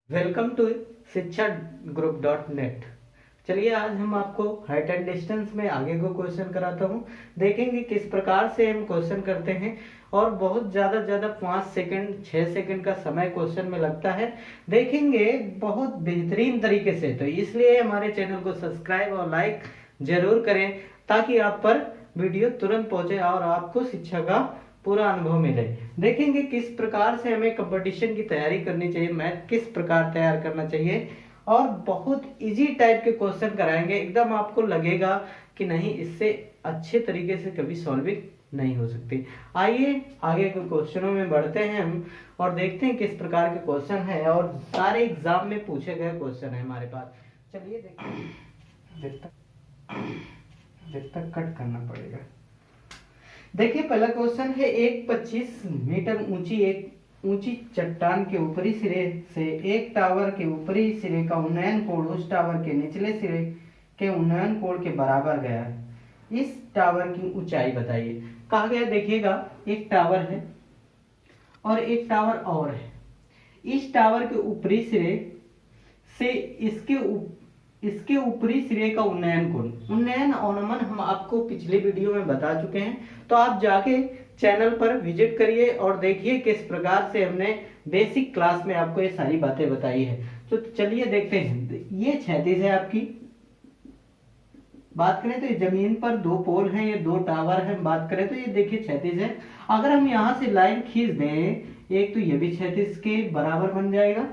Welcome to शिक्षा group dot net. चलिए आज हम आपको हाइट एंड डिस्टेंस में आगे को क्वेश्चन कराता हूँ। देखेंगे किस प्रकार से हम क्वेश्चन करते हैं और बहुत ज़्यादा 5 सेकंड 6 सेकंड का समय क्वेश्चन में लगता है। देखेंगे बहुत बेहतरीन तरीके से, तो इसलिए हमारे चैनल को सब्सक्राइब और लाइक जरूर करें ताकि आप पर वीडियो तुरंत पहुंचे और आपको शिक्षा का पूरा अनुभव मिले। देखेंगे किस प्रकार से हमें कंपटीशन की तैयारी करनी चाहिए, मैथ किस प्रकार तैयार करना चाहिए और बहुत इजी टाइप के क्वेश्चन कराएंगे। एकदम आपको लगेगा कि नहीं, इससे अच्छे तरीके से कभी सॉल्विंग नहीं हो सकती। आइए आगे के क्वेश्चनों में बढ़ते हैं हम और देखते हैं किस प्रकार के क्वेश्चन हैं और सारे एग्जाम में पूछे गए क्वेश्चन है हमारे पास। चलिए देखते हैं, जब तक कट करना पड़ेगा। देखिए पहला क्वेश्चन है, एक 25 मीटर ऊंची चट्टान के ऊपरी सिरे से एक टावर के ऊपरी सिरे का उन्नयन कोण उस टावर के निचले सिरे के उन्नयन कोण के बराबर गया है। इस टावर की ऊंचाई बताइए। कहा गया, देखिएगा एक टावर है और एक टावर और है। इस टावर के ऊपरी सिरे से इसके ऊपरी सिरे का उन्नयन कोण, उन्नयन अवनमन हम आपको पिछले वीडियो में बता चुके हैं, तो आप जाके चैनल पर विजिट करिए और देखिए किस प्रकार से हमने बेसिक क्लास में आपको ये सारी बातें बताई है। तो चलिए देखते हैं। ये क्षैतिज है आपकी, बात करें तो ये जमीन पर दो पोल हैं, ये दो टावर हैं। बात करें तो ये देखिए क्षैतिज है। अगर हम यहाँ से लाइन खींच दें एक, तो ये भी क्षैतिज के बराबर बन जाएगा,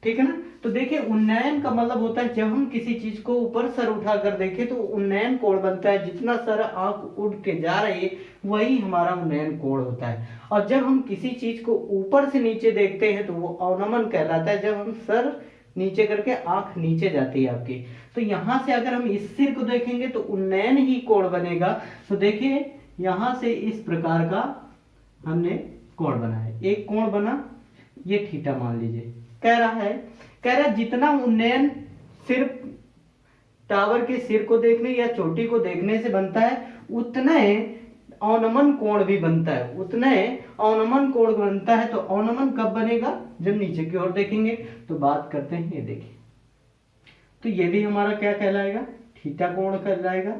ठीक है ना। तो देखिए उन्नयन का मतलब होता है जब हम किसी चीज को ऊपर सर उठाकर देखें तो उन्नयन कोण बनता है। जितना सर आंख उड़ के जा रही है वही हमारा उन्नयन कोण होता है। और जब हम किसी चीज को ऊपर से नीचे देखते हैं तो वो अवनमन कहलाता है, जब हम सर नीचे करके आंख नीचे जाती है आपकी। तो यहां से अगर हम इस सिर को देखेंगे तो उन्नयन ही कोण बनेगा। तो देखिए यहां से इस प्रकार का हमने कोण बनाया, एक कोण बना, ये थीटा मान लीजिए। कह रहा है जितना उन्नयन सिर्फ टावर के सिर को देखने या चोटी को देखने से बनता है उतना अवनमन कोण भी बनता है, उतना अवनमन कोण बनता है। तो अवनमन कब बनेगा? जब नीचे की ओर देखेंगे। तो बात करते हैं, ये देखिए, तो ये भी हमारा क्या कहलाएगा? थीटा कोण कहलाएगा।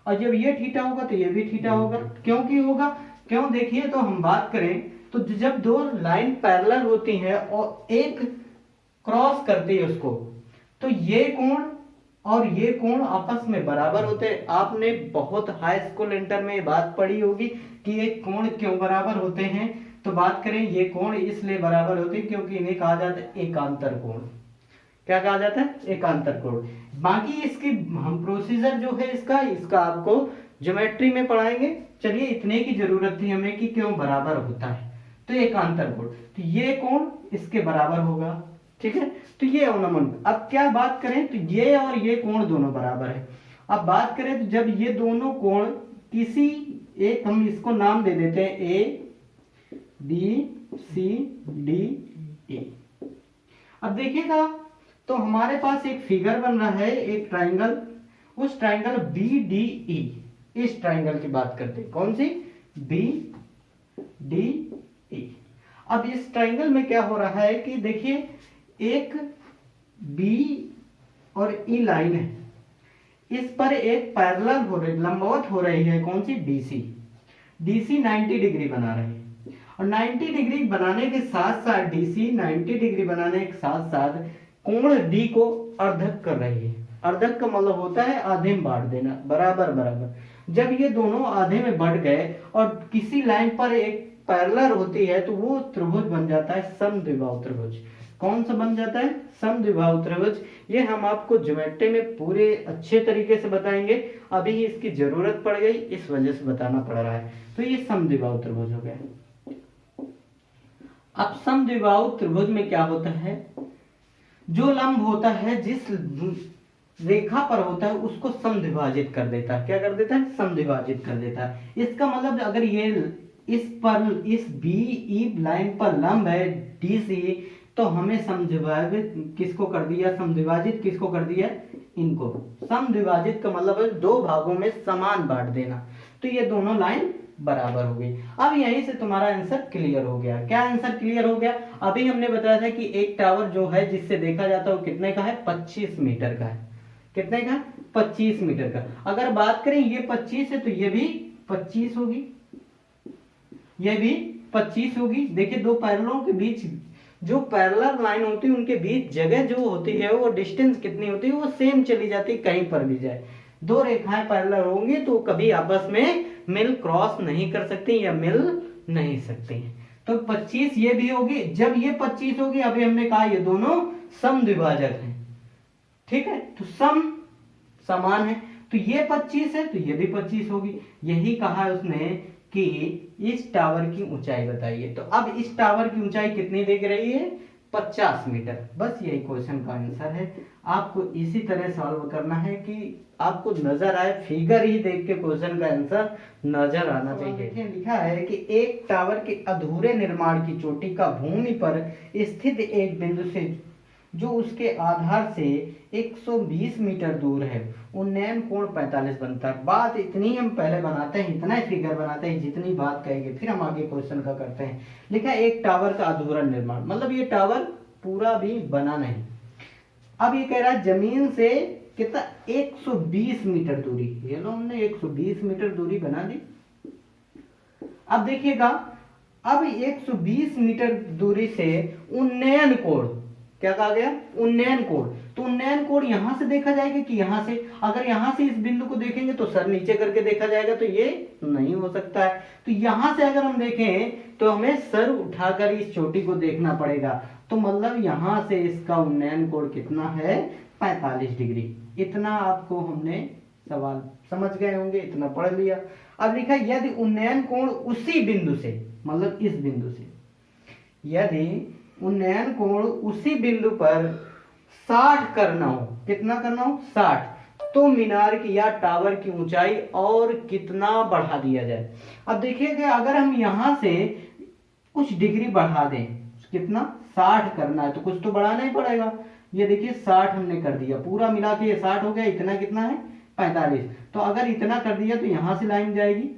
और जब ये थीटा होगा तो ये भी थीटा होगा। क्योंकि होगा क्यों? देखिए तो हम बात करें तो जब दो लाइन पैरेलल होती हैं और एक क्रॉस करती है उसको, तो ये कोण और ये कोण आपस में बराबर होते हैं। आपने बहुत हाई स्कूल इंटर में ये बात पढ़ी होगी कि ये कोण क्यों बराबर होते हैं। तो बात करें, ये कोण इसलिए बराबर होते हैं क्योंकि इन्हें कहा जाता है एकांतर कोण। क्या कहा जाता है? एकांतर कोण। बाकी इसकी हम प्रोसीजर जो है इसका आपको ज्योमेट्री में पढ़ाएंगे। चलिए इतने की जरूरत थी हमें कि क्यों बराबर होता है। तो एकांतर कोण, तो ये कोण इसके बराबर होगा, ठीक है। तो ये अवनमन। अब क्या बात करें तो ये और ये कोण दोनों बराबर है। अब बात करें तो जब ये दोनों कोण किसी एक, हम इसको नाम दे देते हैं A B C D A. अब देखिएगा तो हमारे पास एक फिगर बन रहा है, एक ट्राइंगल, उस ट्राइंगल बी डी ई, इस ट्राइंगल की बात करते हैं। कौन सी? B D E. अब इस ट्राइंगल में क्या हो रहा है कि देखिए एक बी और ई लाइन है, इस पर एक पैरेलल हो रही, लंबवत हो रही है। कौन सी? डीसी। डीसी 90 डिग्री बना रही है और 90 डिग्री बनाने के साथ साथ डीसी 90 डिग्री बनाने के साथ साथ कोण डी को अर्धक कर रही है। अर्धक का मतलब होता है आधे में बांट देना, बराबर बराबर। जब ये दोनों आधे में बढ़ गए और किसी लाइन पर एक पैरेलल होती है तो वो त्रिभुज बन जाता है समद्विबाहु त्रिभुज। कौन सा बन जाता है? समद्विबाहु त्रिभुज। ये हम आपको ज्योमेट्री में पूरे अच्छे तरीके से बताएंगे, अभी इसकी जरूरत पड़ गई इस वजह से बताना पड़ रहा है। तो ये समद्विबाहु त्रिभुज हो गया। अब समद्विबाहु त्रिभुज में क्या होता है? जो लंब होता है जिस रेखा पर होता है उसको समद्विभाजित कर देता है। क्या कर देता है? समद्विभाजित कर देता है। इसका मतलब अगर ये इस बी ई लाइन पर लंब है डी सी, तो हमें समद्विभाजित किसको कर दिया? समद्विभाजित किसको कर दिया? इनको। समद्विभाजित का मतलब है दो भागों में समान बांट देना। तो ये दोनों लाइन बराबर हो गई। अब यहीं से तुम्हारा आंसर क्लियर हो गया। क्या आंसर क्लियर हो गया? अभी हमने बताया था कि एक टावर जो है जिससे देखा जाता है वो कितने का है? 25 मीटर का है। कितने का? 25 मीटर का। अगर बात करें ये 25 है तो ये भी 25 होगी, ये भी 25 होगी। देखिए दो पैरेललों के बीच जो पैरेलल लाइन होती है उनके बीच जगह जो होती है वो डिस्टेंस कितनी होती है? वो सेम चली जाती है कहीं पर भी जाए। दो रेखाएं पैरेलल होंगी तो कभी आपस में मिल क्रॉस नहीं कर सकती या मिल नहीं सकती। तो 25 ये भी होगी। जब ये 25 होगी, अभी हमने कहा ये दोनों समद्विभाजक हैं, ठीक है, तो सम समान है, तो ये 25 है तो ये भी 25 होगी। यही कहा है उसने कि इस टावर की ऊंचाई बताइए। तो अब इस टावर की ऊंचाई कितनी दिख रही है? 50 मीटर। बस यही क्वेश्चन का आंसर है। आपको इसी तरह सॉल्व करना है कि आपको नजर आए, फिगर ही देख के क्वेश्चन का आंसर नजर आना चाहिए। देखिए लिखा है कि एक टावर के अधूरे निर्माण की चोटी का भूमि पर स्थित एक बिंदु से जो उसके आधार से 120 मीटर दूर है, उन्नयन कोण 45 बनता है। बात इतनी हम पहले बनाते हैं, इतना ही फिगर बनाते हैं जितनी बात कहेंगे, फिर हम आगे क्वेश्चन का करते हैं। लिखा है एक टावर का अधूरा निर्माण, मतलब ये टावर पूरा भी बना नहीं। अब ये कह रहा है जमीन से कितना? 120 मीटर दूरी। ये लो हमने 120 मीटर दूरी बना दी। अब देखिएगा, अब 120 मीटर दूरी से उन्नयन कोण, क्या कहा गया? उन्नयन कोण। तो उन्नयन कोण यहां से देखा जाएगा कि यहां से? अगर यहां से इस बिंदु को देखेंगे तो सर नीचे करके देखा जाएगा, तो ये नहीं हो सकता है। तो यहां से अगर हम देखें तो हमें सर उठाकर इस चोटी को देखना पड़ेगा। तो मतलब यहां से इसका उन्नयन कोण कितना है? 45 डिग्री। इतना आपको हमने सवाल समझ गए होंगे, इतना पढ़ लिया। अब लिखा यदि उन्नयन कोण उसी बिंदु से, मतलब इस बिंदु से, यदि उन्नयन कोण उसी बिंदु पर 60 करना हो, कितना करना हो? 60, तो मीनार की या टावर की ऊंचाई और कितना बढ़ा दिया जाए? अब देखिएगा, अगर हम यहां से कुछ डिग्री बढ़ा दें, कितना? 60 करना है तो कुछ तो बढ़ाना ही पड़ेगा। ये देखिए 60 हमने कर दिया, पूरा मिला के ये 60 हो गया। इतना कितना है? 45। तो अगर इतना कर दिया तो यहां से लाइन जाएगी,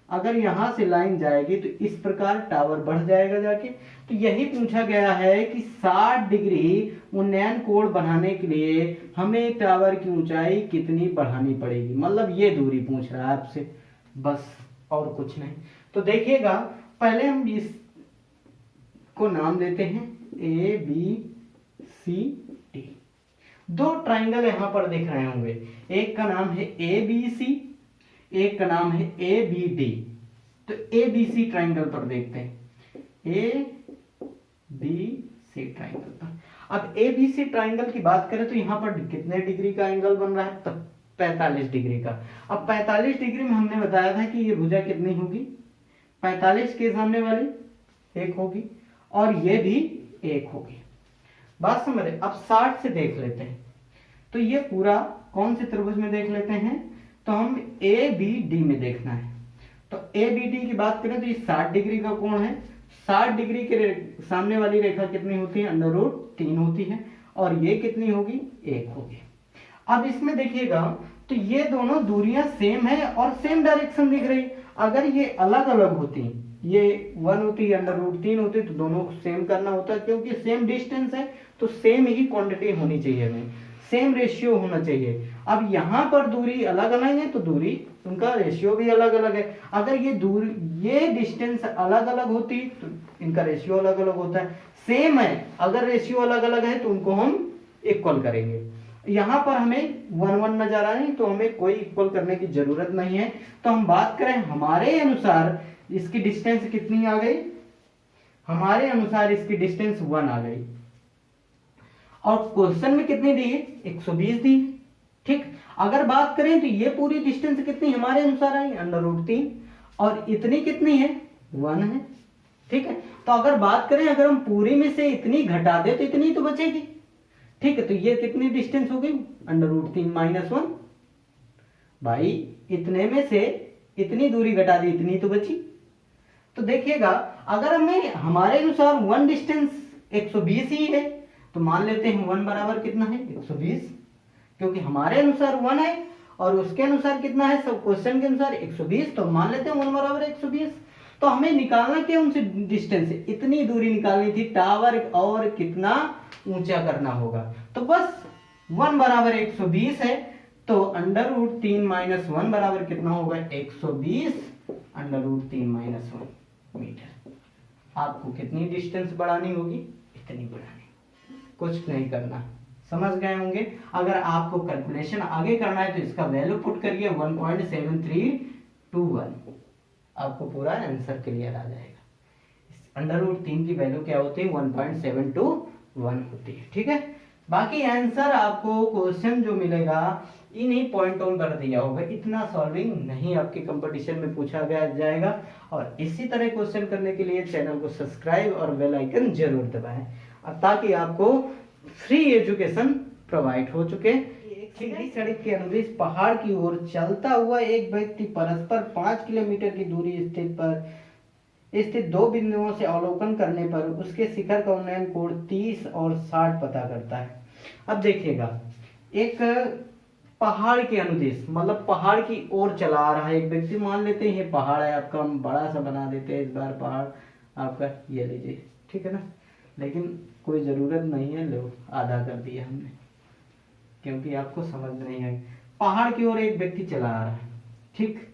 अगर यहां से लाइन जाएगी तो इस प्रकार टावर बढ़ जाएगा जाके। तो यही पूछा गया है कि 60 डिग्री उन्नयन कोण बनाने के लिए हमें टावर की ऊंचाई कितनी बढ़ानी पड़ेगी, मतलब ये दूरी पूछ रहा है आपसे, बस और कुछ नहीं। तो देखिएगा, पहले हम इस को नाम देते हैं ए बी सी डी। दो ट्राइंगल यहां पर दिख रहे होंगे, एक का नाम है ए बी सी, एक का नाम है ए बी डी। तो ए बी सी ट्राइंगल पर देखते हैं, ए बी सी ट्राइंगल पर। अब ए बी सी ट्राइंगल की बात करें तो यहां पर कितने डिग्री का एंगल बन रहा है? 45 डिग्री का। अब 45 डिग्री में हमने बताया था कि ये भुजा कितनी होगी? 45 के सामने वाली 1 होगी और ये भी 1 होगी। बात समझ रहे? अब 60 से देख लेते हैं, तो ये पूरा कौन से त्रिभुज में देख लेते हैं? तो हम ए बी डी में देखना है। तो ए बी डी की बात करें तो ये 60 डिग्री का कोण है। 60 डिग्री के सामने वाली रेखा कितनी होती है? √3 होती है, और ये कितनी होगी? 1 होगी। अब इसमें देखिएगा तो ये दोनों दूरियां सेम है और सेम डायरेक्शन दिख रही। अगर ये अलग अलग होती, ये 1 होती है, √3 होती, तो दोनों सेम करना होता है, क्योंकि सेम डिस्टेंस है तो सेम ही क्वांटिटी होनी चाहिए, हमें सेम रेशियो होना चाहिए। अब यहां पर दूरी अलग अलग है तो दूरी उनका रेशियो भी अलग अलग है। अगर ये दूरी, ये डिस्टेंस अलग अलग होती तो इनका रेशियो अलग अलग होता है। सेम है, अगर रेशियो अलग अलग है तो उनको हम इक्वल करेंगे। यहां पर हमें 1 1 नजर आ रही, तो हमें कोई इक्वल करने की जरूरत नहीं है। तो हम बात करें हमारे अनुसार इसकी डिस्टेंस कितनी आ गई? हमारे अनुसार इसकी डिस्टेंस 1 आ गई, और क्वेश्चन में कितनी दी है? 120 दी। ठीक, अगर बात करें तो ये पूरी डिस्टेंस कितनी हमारे अनुसार आई? √3, और इतनी कितनी है? 1 है। ठीक है, तो अगर बात करें, अगर हम पूरी में से इतनी घटा दे तो इतनी तो बचेगी। ठीक है, तो ये कितनी डिस्टेंस हो गई? √3 - 1। भाई इतने में से इतनी दूरी घटा दी, इतनी तो बची। तो देखिएगा, अगर हमें हमारे अनुसार 1 डिस्टेंस 120 ही है तो मान लेते हैं 1 बराबर कितना है? 120, क्योंकि हमारे अनुसार 1 है और उसके अनुसार कितना है, सब क्वेश्चन के अनुसार 120, तो मान लेते हैं 1 बराबर 120। तो हमें निकालना क्या, उनसे डिस्टेंस, इतनी दूरी निकालनी थी, टावर और कितना ऊंचा करना होगा। तो बस 1 बराबर 120 है, तो √3 - 1 बराबर कितना होगा, 120 √3 - 1 मीटर। आपको कितनी डिस्टेंस बढ़ानी होगी, इतनी बढ़ानी, कुछ नहीं करना, समझ गए होंगे। अगर आपको कैलकुलेशन आगे करना है तो इसका वैल्यू पुट करिए 1.7321, आपको पूरा आंसर क्लियर आ जाएगा। √3 की वैल्यू क्या होती है, 1.721 होती है, ठीक है। बाकी आंसर आपको क्वेश्चन जो मिलेगा इन्हीं पॉइंट ऑन कर दिया होगा, इतना सॉल्विंग नहीं आपके कंपटीशन में पूछा गया जाएगा। और इसी तरह क्वेश्चन करने के लिए चैनल को सब्सक्राइब और बेल आइकन जरूर दबाएं, ताकि आपको फ्री एजुकेशन प्रोवाइड हो चुके। सीधी सड़क के अनुदिश पहाड़ की ओर चलता हुआ एक व्यक्ति परस्पर 5 किलोमीटर की दूरी स्थित 2 बिंदुओं से अवलोकन करने पर उसके शिखर का उन्नयन कोण 30 और 60 पता करता है। अब देखिएगा, एक पहाड़ के अनुदिश मतलब पहाड़ की ओर चला रहा है एक व्यक्ति, मान लेते हैं ये पहाड़ है आपका, हम बड़ा सा बना देते हैं इस बार पहाड़ आपका, ये लीजिए, ठीक है ना, लेकिन कोई जरूरत नहीं है, लो आधा कर दिया हमने, क्योंकि आपको समझ नहीं है। पहाड़ की ओर एक व्यक्ति चला आ रहा है, ठीक।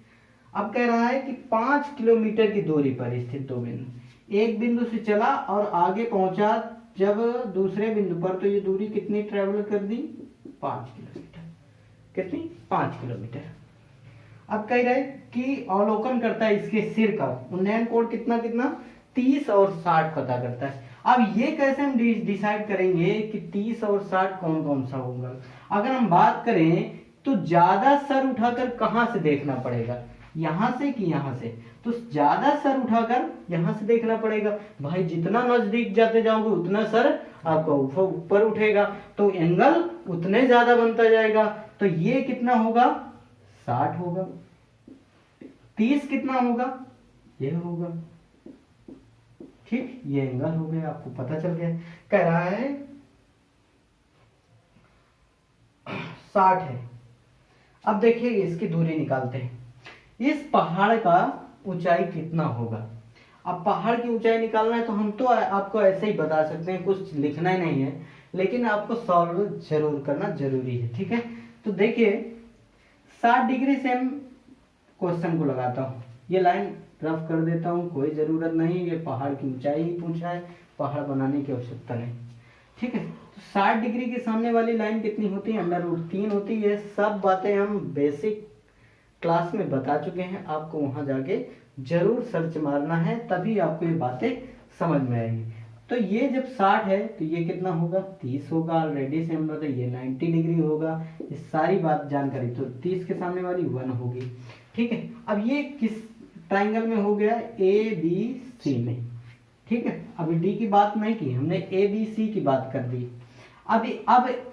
अब कह रहा है कि 5 किलोमीटर की दूरी पर स्थित 2 बिंदु, एक बिंदु से चला और आगे पहुंचा जब दूसरे बिंदु पर, तो ये दूरी कितनी ट्रेवल कर दी, 5 किलोमीटर। कितनी, 5 किलोमीटर। अब कह रहे कि अवलोकन करता है इसके सिर का उन्नयन कोण कितना 30 और 60 पता करता है। अब ये कैसे हम डिसाइड करेंगे कि 30 और 60 कौन कौन सा होगा। अगर हम बात करें तो ज्यादा सर उठाकर कहां से देखना पड़ेगा, यहां से कि यहां से, तो ज्यादा सर उठाकर यहां से देखना पड़ेगा। भाई जितना नजदीक जाते जाओगे उतना सर आपका ऊपर उठेगा, तो एंगल उतने ज्यादा बनता जाएगा। तो ये कितना होगा, 60 होगा। 30 कितना होगा, ये होगा, ठीक। ये एंगल हो गया, आपको पता चल गया। कह रहा है 60 है। अब देखिए इसकी दूरी निकालते हैं, इस पहाड़ का ऊंचाई कितना होगा। अब पहाड़ की ऊंचाई निकालना है तो हम तो आपको ऐसे ही बता सकते हैं, कुछ लिखना ही नहीं है, लेकिन आपको सॉल्व जरूर करना जरूरी है, ठीक है। तो देखिए 60 डिग्री से हम क्वेश्चन को लगाता हूँ, ये लाइन रफ कर देता हूँ, कोई जरूरत नहीं, ये पहाड़ की ऊंचाई ही पूछा है, पहाड़ बनाने की आवश्यकता नहीं, ठीक है। तो 60 डिग्री के सामने वाली लाइन कितनी होती है, √3 होती है। सब बातें हम बेसिक क्लास में बता चुके हैं, आपको वहां जाके जरूर सर्च मारना है, तभी आपको ये बातें समझ में आएंगी। तो ये जब 60 है तो ये कितना होगा, 30 होगा। ऑलरेडी से हम लोग ये 90 डिग्री होगा, ये सारी बात जानकारी। तो 30 के सामने वाली 1 होगी, ठीक है। अब ये किस ट्राइंगल में हो गया, ABC में, ठीक है। अभी डी की बात नहीं की हमने, ABC की बात कर दी। अब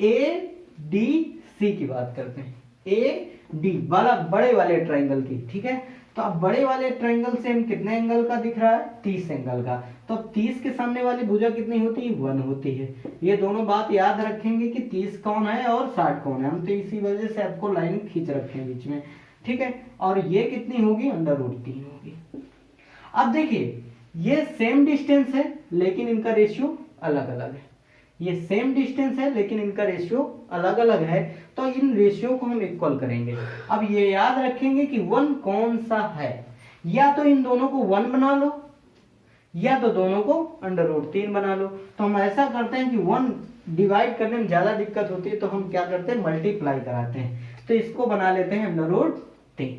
ADC की बात करते हैं, AD वाला बड़े वाले ट्राइंगल की, ठीक है। तो अब बड़े वाले ट्राइंगल से हम कितने एंगल का दिख रहा है, 30 एंगल का। तो 30 के सामने वाली भुजा कितनी होती है, 1 होती है। ये दोनों बात याद रखेंगे कि 30 कौन है और 60 कौन है, हम तो इसी वजह से आपको लाइन खींच रखे हैं बीच में, ठीक है। और ये कितनी होगी, √3 होगी। अब देखिए ये सेम डिस्टेंस है लेकिन इनका रेशियो अलग अलग है, ये सेम डिस्टेंस है लेकिन इनका रेशियो अलग अलग है, तो इन रेशियो को हम इक्वल करेंगे। अब ये याद रखेंगे कि 1 कौन सा है, या तो इन दोनों को 1 बना लो या तो दोनों को √3 बना लो। तो हम ऐसा करते हैं कि 1 डिवाइड करने में ज्यादा दिक्कत होती है, तो हम क्या करते हैं, मल्टीप्लाई कराते हैं। तो इसको बना लेते हैं √3,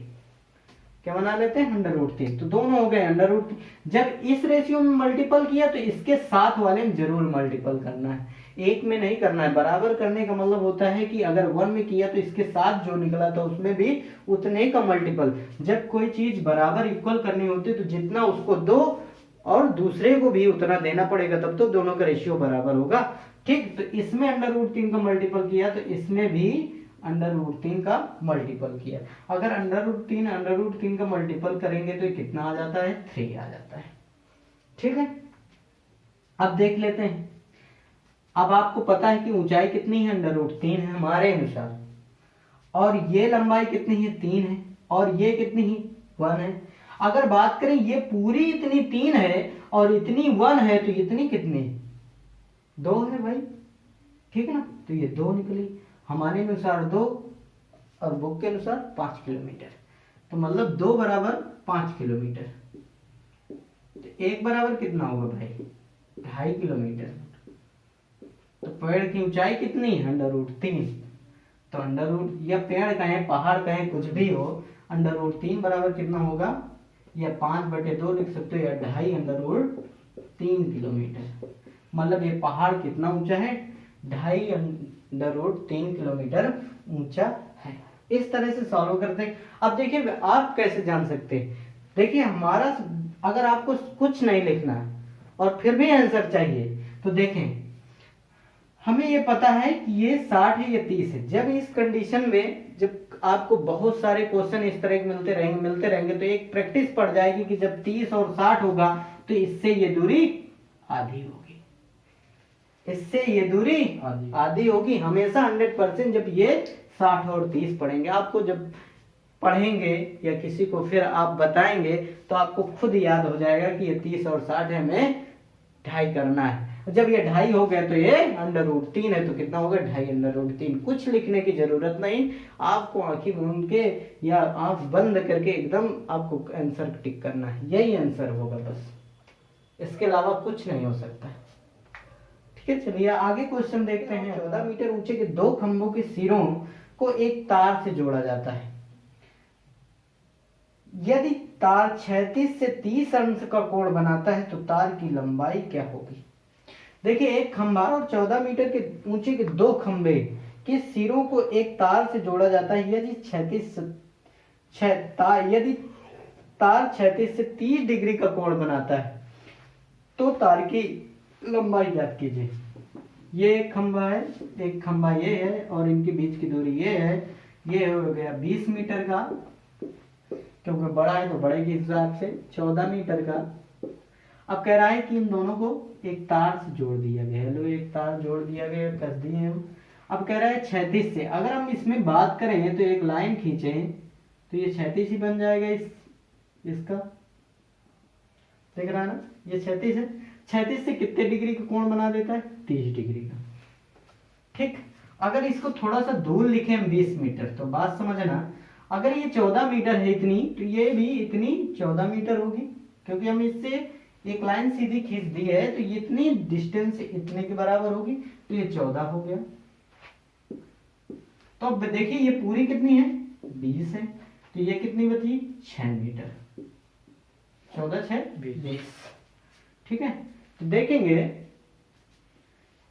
क्या बना लेते हैं, √3। तो दोनों हो गए √3। जब इस रेशियो में मल्टीपल किया तो इसके साथ वाले में जरूर मल्टीपल करना है, एक में नहीं करना है। बराबर करने का मतलब होता है कि अगर 1 में किया तो इसके साथ जो निकला था उसमें भी उतने का मल्टीपल। जब कोई चीज बराबर इक्वल करनी होती है तो जितना उसको दो और दूसरे को भी उतना देना पड़ेगा, तब तो दोनों का रेशियो बराबर होगा, ठीक। तो इसमें √3 का मल्टीपल किया तो इसमें भी √3 का मल्टीपल किया। अगर √3 का मल्टीपल करेंगे तो कितना आ जाता है, 3 आ जाता है, ठीक है। अब देख लेते हैं, अब आपको पता है कि ऊंचाई कितनी है, √3 है हमारे अनुसार। और ये लंबाई कितनी है 3 है, और ये कितनी है 1 है। अगर बात करें ये पूरी इतनी 3 है और इतनी 1 है, तो इतनी कितनी 2 है भाई, ठीक है ना। तो ये 2 निकली, हमारे अनुसार 2 और बुक के अनुसार 5 किलोमीटर। तो मतलब 2 बराबर 5 किलोमीटर, तो 1 बराबर कितना होगा भाई 2.5 किलोमीटर। तो पेड़ की ऊंचाई कितनी है √3, तो अंडर या पेड़ कहें पहाड़ कहें कुछ भी हो, √3 बराबर कितना होगा, या 5/2 लिख सकते हो, या 2.5 √3 किलोमीटर। मतलब ये पहाड़ कितना ऊंचा है 2.5 किलोमीटर ऊंचा है। इस तरह से सॉल्व करते हैं। अब देखिए आप कैसे जान सकते हैं, देखिए हमारा अगर आपको कुछ नहीं लिखना है और फिर भी आंसर चाहिए, तो देखें हमें ये पता है कि ये 60 है, ये 30 है। जब इस कंडीशन में जब आपको बहुत सारे क्वेश्चन इस तरह के मिलते रहेंगे तो एक प्रैक्टिस पड़ जाएगी कि जब 30 और 60 होगा तो इससे ये दूरी आधी होगी, इससे ये दूरी आधी होगी हमेशा 100%। जब ये 60 और 30 पढ़ेंगे, आपको जब पढ़ेंगे या किसी को फिर आप बताएंगे तो आपको खुद याद हो जाएगा कि ये 30 और 60 है, हमें 2.5 करना है। जब ये 2.5 हो गया तो ये √3 है, तो कितना होगा 2.5 √3। कुछ लिखने की जरूरत नहीं, आपको आंखें मूंद के या आंख बंद करके एकदम आपको आंसर टिक करना है, यही आंसर होगा बस, इसके अलावा कुछ नहीं हो सकता। ठीक है, चलिए आगे क्वेश्चन देखते हैं। 14 मीटर ऊंचे के 2 खंभों के सिरों को एक तार से जोड़ा जाता है। यदि तार 36 से 30 अंश का कोण बनाता है तो तार की लंबाई क्या होगी। देखिए एक खंभा और 14 मीटर के ऊंचे के 2 खंभे के सिरों को एक तार से जोड़ा जाता है। यदि तार 36 से 30 डिग्री का कोण बनाता है तो तार की लंबाई ज्ञात कीजिए। ये एक खंभा है, एक खंभा ये है और इनके बीच की दूरी ये है, ये हो गया 20 मीटर का, क्योंकि बड़ा है तो बड़े के हिसाब से 14 मीटर का। अब कह रहा है कि इन दोनों को एक तार से जोड़ दिया गया है, लो एक तार जोड़ दिया गया, कर दिए हम। अब कह रहा है 36 से, अगर हम इसमें बात करें तो एक लाइन खींचें तो ये 36 ही बन जाएगा। इसका देख रहा है ना, ये 36 है। 36 से कितने डिग्री का कोण बना देता है 30 डिग्री का। ठीक, अगर इसको थोड़ा सा दूर लिखें हम 20 मीटर, तो बात समझना, अगर ये 14 मीटर है इतनी, तो ये भी इतनी 14 मीटर होगी, क्योंकि हम इससे एक लाइन सीधी खींच दी है, तो ये इतनी डिस्टेंस इतने के बराबर होगी, तो ये 14 हो गया। तो अब देखिए ये पूरी कितनी है 20 है, तो ये कितनी बची 6 मीटर, 14 6 20। ठीक है, तो देखेंगे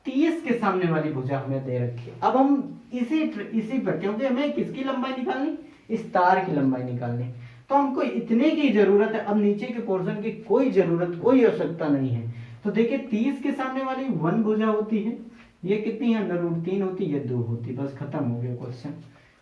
30 के सामने वाली भुजा हमें दे रखी है। अब हम इसी पर, क्योंकि हमें किसकी लंबाई निकालनी, इस तार की लंबाई निकालनी, तो हमको इतने की जरूरत है। अब नीचे के पोर्शन की कोई जरूरत, कोई आवश्यकता नहीं है। तो देखिए 30 के सामने वाली 1 भुजा होती है, ये कितनी है √3 होती है, ये 2 होती, बस खत्म हो गया क्वेश्चन।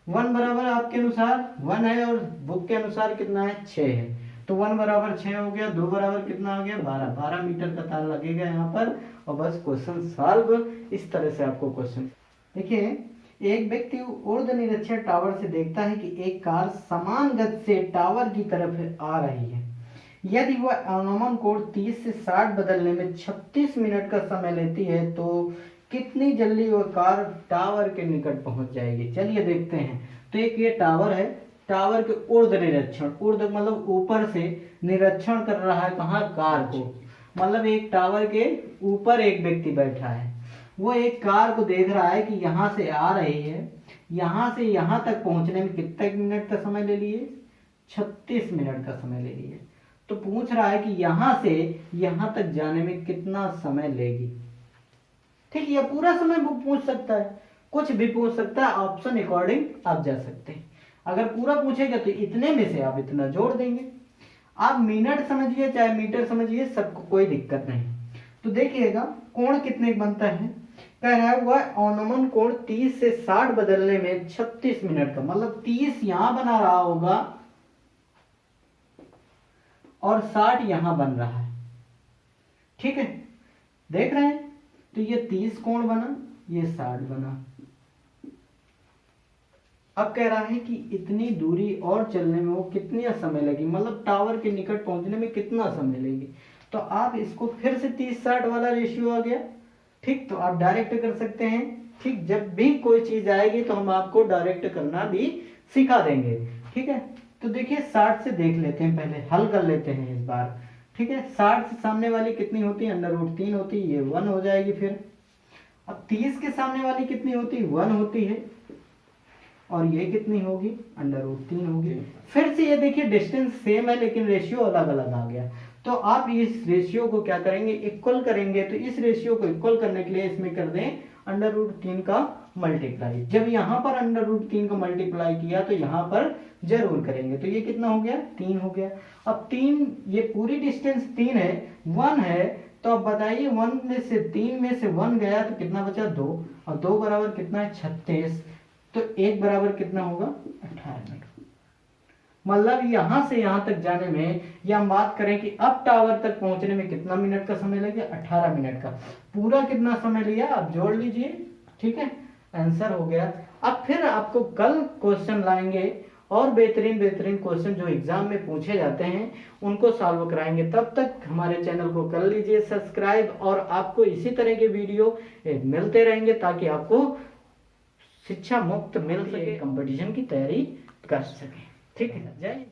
1 बराबर आपके अनुसार 1 है और बुक के अनुसार कितना है 6 है, तो 1 बराबर 6 हो गया। 2 बराबर कितना हो गया 12 मीटर का तार लगेगा यहाँ पर, और बस क्वेश्चन सॉल्व। इस तरह से आपको क्वेश्चन देखिए, एक व्यक्ति ऊर्ध्व निरीक्षण टावर से देखता है कि एक कार समान गति से टावर की तरफ आ रही है। यदि वह अनुमान कोण 30 से 60 बदलने में 36 मिनट का समय लेती है तो कितनी जल्दी वह कार टावर के निकट पहुंच जाएगी। चलिए देखते हैं। तो एक ये टावर है, टावर के ऊर्ध्व निरीक्षण, ऊर्ध्व मतलब ऊपर से निरीक्षण कर रहा है, कहाँ कार को, मतलब एक टावर के ऊपर एक व्यक्ति बैठा है, वो एक कार को देख रहा है कि यहाँ से आ रही है, यहाँ से यहाँ तक पहुंचने में कितने मिनट का समय ले लिए 36 मिनट का समय ले लिए। तो पूछ रहा है कि यहाँ से यहाँ तक जाने में कितना समय लेगी। ठीक, ये पूरा समय वो पूछ सकता है, कुछ भी पूछ सकता है, ऑप्शन अकॉर्डिंग आप जा सकते हैं। अगर पूरा पूछेगा तो इतने में से आप इतना जोड़ देंगे। आप मिनट समझिए चाहे मीटर समझिए, सबको कोई दिक्कत नहीं। तो देखिएगा कोण कितने बनता है, कह रहा है वह अनुमान कोण 30 से 60 बदलने में 36 मिनट का, मतलब 30 यहां बना रहा होगा और 60 यहां बन रहा है। ठीक है, देख रहे हैं, तो ये 30 कोण बना, ये 60 बना। अब कह रहा है कि इतनी दूरी और चलने में वो कितना समय लगी, मतलब टावर के निकट पहुंचने में कितना समय लेगी। तो आप इसको फिर से 30-60 वाला रेशियो आ गया, ठीक, तो आप डायरेक्ट कर सकते हैं। ठीक, जब भी कोई चीज आएगी तो हम आपको डायरेक्ट करना भी सिखा देंगे। ठीक है, तो देखिए 60 से देख लेते हैं, पहले हल कर लेते हैं इस बार। ठीक है, 60 से सामने वाली कितनी होती है, √3 होती है, ये 1 हो जाएगी। फिर अब 30 के सामने वाली कितनी होती है, 1 होती है, और ये कितनी होगी, √3 होगी। फिर से ये देखिए डिस्टेंस सेम है लेकिन रेशियो अलग अलग आ गया। तो आप इस रेशियो को क्या करेंगे, इक्वल करेंगे। तो इस रेशियो को इक्वल करने के लिए इसमें कर दें √3 का मल्टीप्लाई। जब यहाँ पर √3 का मल्टीप्लाई किया तो यहाँ पर जरूर करेंगे, तो ये कितना हो गया, 3 हो गया। अब 3, ये पूरी डिस्टेंस 3 है, 1 है, तो अब बताइए 1 में से 3 में से 1 गया तो कितना बचा, 2, और 2 बराबर कितना है, 36। तो 1 बराबर कितना होगा, 18 मिनट। मतलब यहां से यहां तक जाने में, या हम बात करें कि अब टावर तक पहुंचने में कितना मिनट का समय लगे, 18 मिनट का। पूरा कितना समय लिया आप जोड़ लीजिए। ठीक है, आंसर हो गया। अब फिर आपको कल क्वेश्चन लाएंगे और बेहतरीन बेहतरीन क्वेश्चन जो एग्जाम में पूछे जाते हैं उनको सॉल्व कराएंगे। तब तक हमारे चैनल को कर लीजिए सब्सक्राइब, और आपको इसी तरह के वीडियो मिलते रहेंगे ताकि आपको शिक्षा मुक्त मिल सके, कंपटीशन की तैयारी कर सके। ठीक है, जय।